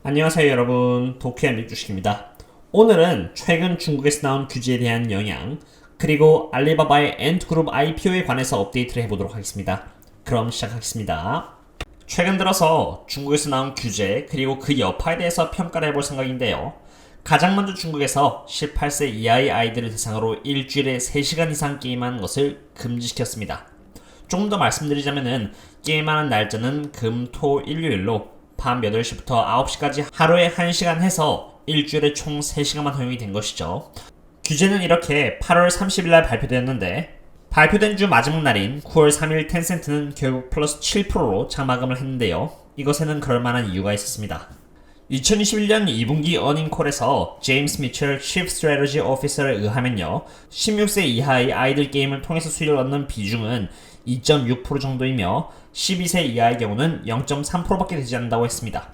안녕하세요 여러분, 도쿄의 주식입니다. 오늘은 최근 중국에서 나온 규제에 대한 영향, 그리고 알리바바의 엔트그룹 IPO에 관해서 업데이트를 해보도록 하겠습니다. 그럼 시작하겠습니다. 최근 들어서 중국에서 나온 규제, 그리고 그 여파에 대해서 평가를 해볼 생각인데요. 가장 먼저 중국에서 18세 이하의 아이들을 대상으로 일주일에 3시간 이상 게임하는 것을 금지시켰습니다. 조금 더 말씀드리자면은 게임하는 날짜는 금, 토, 일요일로 밤 8시부터 9시까지 하루에 1시간 해서 일주일에 총 3시간만 허용이 된 것이죠. 규제는 이렇게 8월 30일 날 발표되었는데, 발표된 주 마지막 날인 9월 3일 텐센트는 결국 플러스 7%로 장마감을 했는데요. 이것에는 그럴만한 이유가 있었습니다. 2021년 2분기 어닝콜에서 제임스 미첼 Chief Strategy Officer에 의하면요, 16세 이하의 아이들 게임을 통해서 수익을 얻는 비중은 2.6% 정도이며 12세 이하의 경우는 0.3%밖에 되지 않는다고 했습니다.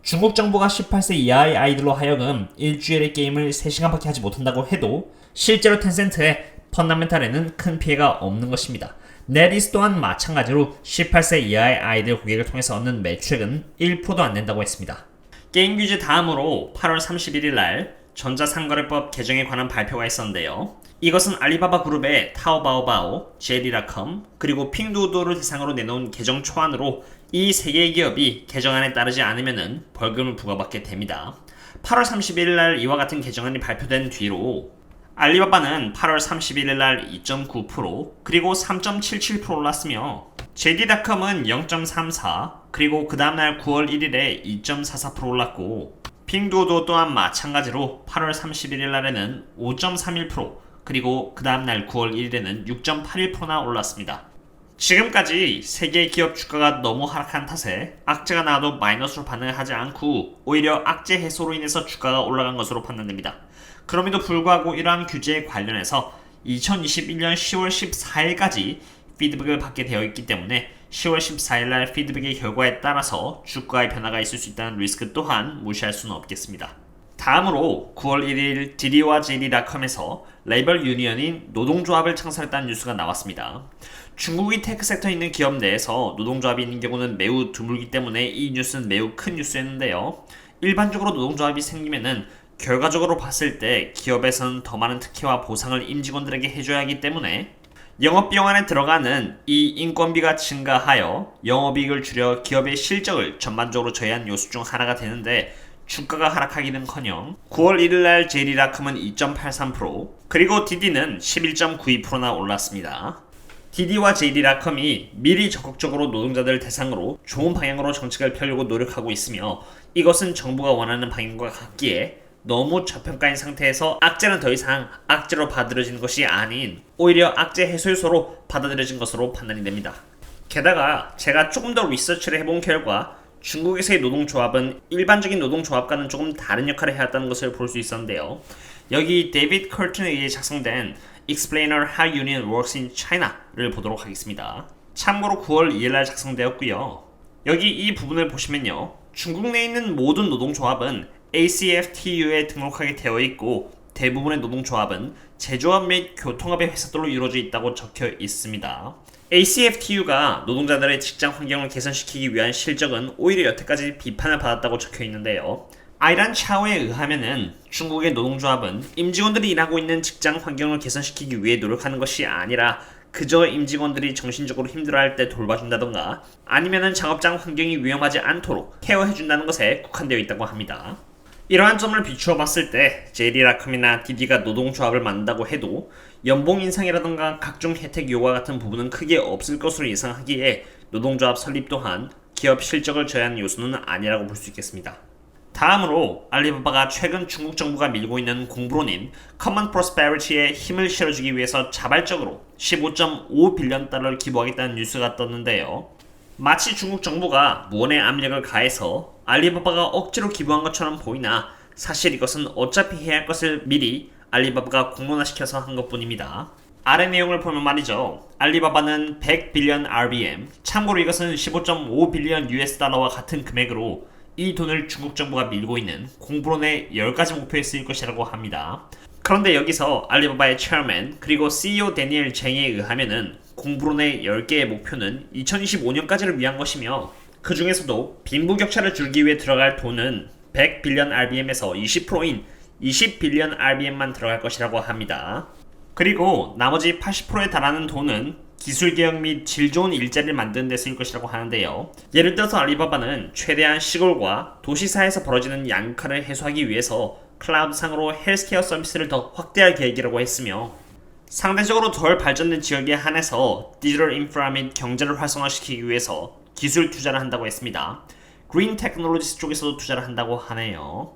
중국 정부가 18세 이하의 아이들로 하여금 일주일에 게임을 3시간밖에 하지 못한다고 해도 실제로 텐센트의 펀더멘탈에는 큰 피해가 없는 것입니다. 넷이스 또한 마찬가지로 18세 이하의 아이들 고객을 통해서 얻는 매출액은 1%도 안 된다고 했습니다. 게임 규제 다음으로 8월 31일 날 전자상거래법 개정에 관한 발표가 있었는데요. 이것은 알리바바 그룹의 타오바오바오, JD.com, 그리고 핑두오도를 대상으로 내놓은 개정 초안으로 이 3개의 기업이 개정안에 따르지 않으면 벌금을 부과받게 됩니다. 8월 31일 날 이와 같은 개정안이 발표된 뒤로 알리바바는 8월 31일 날 2.9%, 그리고 3.77% 올랐으며 JD.com은 0.34, 그리고 그 다음날 9월 1일에 2.44% 올랐고, 핑두오도 또한 마찬가지로 8월 31일 날에는 5.31%, 그리고 그 다음날 9월 1일에는 6.81%나 올랐습니다. 지금까지 3개의 기업 주가가 너무 하락한 탓에 악재가 나와도 마이너스로 반응을 하지 않고 오히려 악재 해소로 인해서 주가가 올라간 것으로 판단됩니다. 그럼에도 불구하고 이러한 규제에 관련해서 2021년 10월 14일까지 피드백을 받게 되어 있기 때문에 10월 14일날 피드백의 결과에 따라서 주가의 변화가 있을 수 있다는 리스크 또한 무시할 수는 없겠습니다. 다음으로 9월 1일 디디와 JD.com에서 레이벌 유니언인 노동조합을 창설했다는 뉴스가 나왔습니다. 중국의 테크 섹터에 있는 기업 내에서 노동조합이 있는 경우는 매우 드물기 때문에 이 뉴스는 매우 큰 뉴스였는데요. 일반적으로 노동조합이 생기면은 결과적으로 봤을 때 기업에서는 더 많은 특혜와 보상을 임직원들에게 해줘야 하기 때문에 영업비용 안에 들어가는 이 인건비가 증가하여 영업이익을 줄여 기업의 실적을 전반적으로 저해한 요소 중 하나가 되는데, 주가가 하락하기는커녕 9월 1일날 JD.com은 2.83%, 그리고 디디는 11.92%나 올랐습니다. 디디와 JD.com이 미리 적극적으로 노동자들 대상으로 좋은 방향으로 정책을 펴려고 노력하고 있으며, 이것은 정부가 원하는 방향과 같기에 너무 저평가인 상태에서 악재는 더 이상 악재로 받아들여지는 것이 아닌 오히려 악재 해소 요소로 받아들여진 것으로 판단이 됩니다. 게다가 제가 조금 더 리서치를 해본 결과 중국에서의 노동조합은 일반적인 노동조합과는 조금 다른 역할을 해왔다는 것을 볼 수 있었는데요. 여기 데이비드 커튼에 의해 작성된 Explainer How Union Works in China를 보도록 하겠습니다. 참고로 9월 2일날 작성되었고요. 여기 이 부분을 보시면요, 중국 내에 있는 모든 노동조합은 ACFTU에 등록하게 되어 있고, 대부분의 노동조합은 제조업 및 교통업의 회사들로 이루어져 있다고 적혀 있습니다. ACFTU가 노동자들의 직장 환경을 개선시키기 위한 실적은 오히려 여태까지 비판을 받았다고 적혀 있는데요. 아이란 차오에 의하면은 중국의 노동조합은 임직원들이 일하고 있는 직장 환경을 개선시키기 위해 노력하는 것이 아니라 그저 임직원들이 정신적으로 힘들어할 때 돌봐준다던가 아니면은 작업장 환경이 위험하지 않도록 케어해준다는 것에 국한되어 있다고 합니다. 이러한 점을 비추어 봤을 때 JD.com이나 디디가 노동조합을 만든다고 해도 연봉 인상이라던가 각종 혜택 요구와 같은 부분은 크게 없을 것으로 예상하기에 노동조합 설립 또한 기업 실적을 저해하는 요소는 아니라고 볼 수 있겠습니다. 다음으로 알리바바가 최근 중국 정부가 밀고 있는 공브로님 Common Prosperity에 힘을 실어주기 위해서 자발적으로 15.5 빌리언 달러를 기부하겠다는 뉴스가 떴는데요. 마치 중국 정부가 무언의 압력을 가해서 알리바바가 억지로 기부한 것처럼 보이나 사실 이것은 어차피 해야 할 것을 미리 알리바바가 공론화시켜서 한 것뿐입니다. 아래 내용을 보면 말이죠. 알리바바는 100 빌리언 RBM, 참고로 이것은 15.5 빌리언 US 달러와 같은 금액으로 이 돈을 중국 정부가 밀고 있는 공브론의 10가지 목표에 쓰일 것이라고 합니다. 그런데 여기서 알리바바의 체어맨 그리고 CEO 데니엘 쟁에 의하면은 공브론의 10개의 목표는 2025년까지를 위한 것이며 그 중에서도 빈부격차를 줄이기 위해 들어갈 돈은 100빌리언 RBM에서 20%인 20빌리언 RBM만 들어갈 것이라고 합니다. 그리고 나머지 80%에 달하는 돈은 기술개혁 및 질 좋은 일자리를 만드는 데 쓰일 것이라고 하는데요. 예를 들어서 알리바바는 최대한 시골과 도시사에서 벌어지는 양극화를 해소하기 위해서 클라우드상으로 헬스케어 서비스를 더 확대할 계획이라고 했으며, 상대적으로 덜 발전된 지역에 한해서 디지털 인프라 및 경제를 활성화시키기 위해서 기술 투자를 한다고 했습니다. 그린 테크놀로지스 쪽에서도 투자를 한다고 하네요.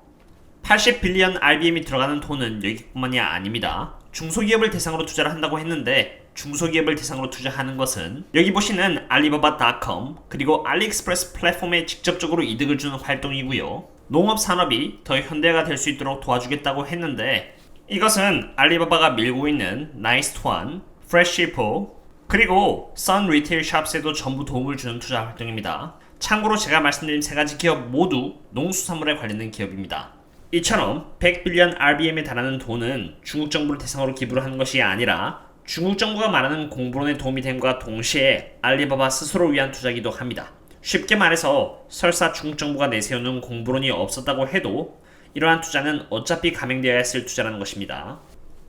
80빌리언 RBM이 들어가는 돈은 여기뿐만이 아닙니다. 중소기업을 대상으로 투자를 한다고 했는데, 중소기업을 대상으로 투자하는 것은 여기 보시는 알리바바.com 그리고 알리익스프레스 플랫폼에 직접적으로 이득을 주는 활동이고요. 농업 산업이 더 현대화가 될 수 있도록 도와주겠다고 했는데, 이것은 알리바바가 밀고 있는 나이스트원, 프레쉬포, 그리고 선 리테일 샵스에도 전부 도움을 주는 투자 활동입니다. 참고로 제가 말씀드린 세 가지 기업 모두 농수산물에 관련된 기업입니다. 이처럼 100빌리언 RBM에 달하는 돈은 중국 정부를 대상으로 기부를 하는 것이 아니라 중국 정부가 말하는 공부론에 도움이 됨과 동시에 알리바바 스스로를 위한 투자이기도 합니다. 쉽게 말해서 설사 중국 정부가 내세우는 공부론이 없었다고 해도 이러한 투자는 어차피 감행되어야 했을 투자라는 것입니다.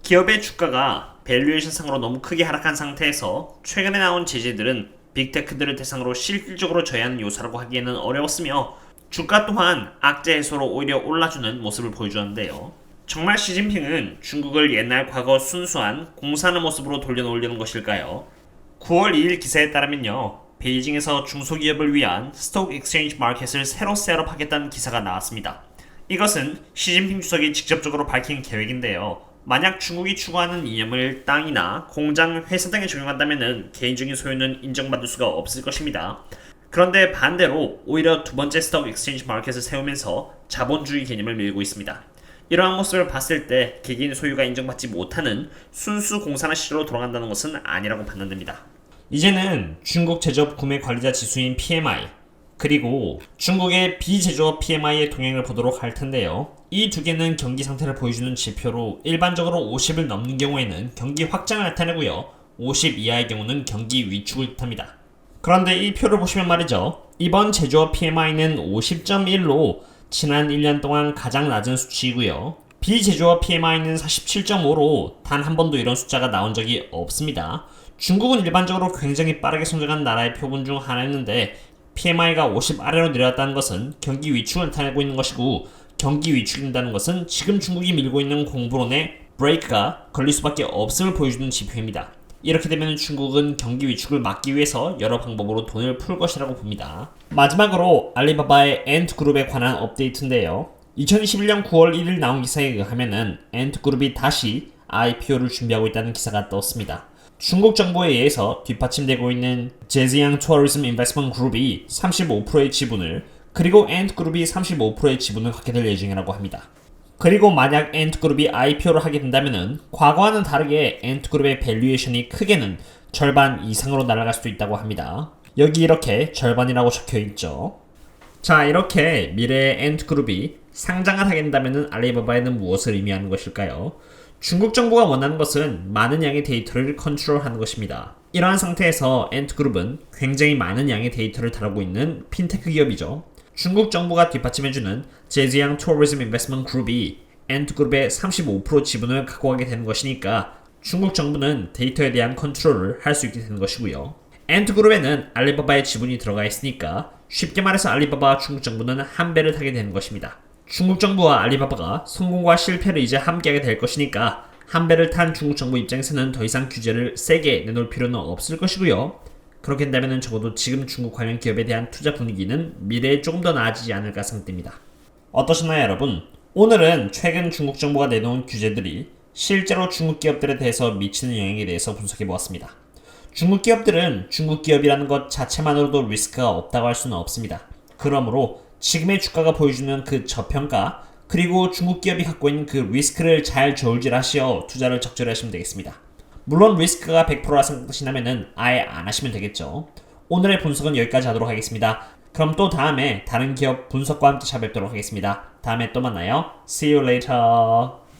기업의 주가가 밸류에이션 상으로 너무 크게 하락한 상태에서 최근에 나온 제재들은 빅테크들을 대상으로 실질적으로 저해하는 요소라고 하기에는 어려웠으며, 주가 또한 악재 해소로 오히려 올라주는 모습을 보여주었는데요. 정말 시진핑은 중국을 옛날 과거 순수한 공사하는 모습으로 돌려놓으려는 것일까요? 9월 2일 기사에 따르면요, 베이징에서 중소기업을 위한 스톡 익스체인지 마켓을 새로 셋업하겠다는 기사가 나왔습니다. 이것은 시진핑 주석이 직접적으로 밝힌 계획인데요. 만약 중국이 추구하는 이념을 땅이나 공장, 회사 등에 적용한다면 개인적인 소유는 인정받을 수가 없을 것입니다. 그런데 반대로 오히려 두 번째 스톡 익스체인지 마켓을 세우면서 자본주의 개념을 밀고 있습니다. 이러한 모습을 봤을 때 개개인 소유가 인정받지 못하는 순수 공산화 시절로 돌아간다는 것은 아니라고 판단됩니다. 이제는 중국 제조업 구매 관리자 지수인 PMI, 그리고 중국의 비제조업 PMI의 동향을 보도록 할 텐데요. 이 두 개는 경기 상태를 보여주는 지표로 일반적으로 50을 넘는 경우에는 경기 확장을 나타내고요, 50 이하의 경우는 경기 위축을 뜻합니다. 그런데 이 표를 보시면 말이죠, 이번 제조업 PMI는 50.1로 지난 1년 동안 가장 낮은 수치이고요, 비제조업 PMI는 47.5로 단 한 번도 이런 숫자가 나온 적이 없습니다. 중국은 일반적으로 굉장히 빠르게 성장한 나라의 표본 중 하나였는데, PMI가 50 아래로 내려왔다는 것은 경기 위축을 나타내고 있는 것이고, 경기 위축이 된다는 것은 지금 중국이 밀고 있는 공부론에 브레이크가 걸릴 수밖에 없음을 보여주는 지표입니다. 이렇게 되면 중국은 경기 위축을 막기 위해서 여러 방법으로 돈을 풀 것이라고 봅니다. 마지막으로 알리바바의 엔트그룹에 관한 업데이트인데요. 2021년 9월 1일 나온 기사에 의하면 엔트그룹이 다시 IPO를 준비하고 있다는 기사가 떴습니다. 중국 정부에 의해서 뒷받침되고 있는 제지양 투어리즘 인베스트먼트 그룹이 35%의 지분을, 그리고 엔트그룹이 35%의 지분을 갖게 될 예정이라고 합니다. 그리고 만약 엔트그룹이 IPO를 하게 된다면 과거와는 다르게 엔트그룹의 밸류에이션이 크게는 절반 이상으로 날아갈 수도 있다고 합니다. 여기 이렇게 절반이라고 적혀있죠. 자, 이렇게 미래의 엔트그룹이 상장을 하게 된다면 알리바바에는 무엇을 의미하는 것일까요? 중국 정부가 원하는 것은 많은 양의 데이터를 컨트롤하는 것입니다. 이러한 상태에서 엔트그룹은 굉장히 많은 양의 데이터를 다루고 있는 핀테크 기업이죠. 중국 정부가 뒷받침해주는 제지양 투어리즘 인베스트먼트 그룹이 엔트그룹의 35% 지분을 갖고 가게 되는 것이니까 중국 정부는 데이터에 대한 컨트롤을 할 수 있게 되는 것이고요. 엔트그룹에는 알리바바의 지분이 들어가 있으니까 쉽게 말해서 알리바바와 중국 정부는 한 배를 타게 되는 것입니다. 중국 정부와 알리바바가 성공과 실패를 이제 함께하게 될 것이니까 한 배를 탄 중국 정부 입장에서는 더 이상 규제를 세게 내놓을 필요는 없을 것이고요. 그렇게 된다면 적어도 지금 중국 관련 기업에 대한 투자 분위기는 미래에 조금 더 나아지지 않을까 생각됩니다. 어떠셨나요, 여러분? 오늘은 최근 중국 정부가 내놓은 규제들이 실제로 중국 기업들에 대해서 미치는 영향에 대해서 분석해보았습니다. 중국 기업들은 중국 기업이라는 것 자체만으로도 리스크가 없다고 할 수는 없습니다. 그러므로 지금의 주가가 보여주는 그 저평가, 그리고 중국 기업이 갖고 있는 그 리스크를 잘 저울질하시어 투자를 적절히 하시면 되겠습니다. 물론 리스크가 100%라 생각하신다면 아예 안 하시면 되겠죠. 오늘의 분석은 여기까지 하도록 하겠습니다. 그럼 또 다음에 다른 기업 분석과 함께 찾아뵙도록 하겠습니다. 다음에 또 만나요. See you later.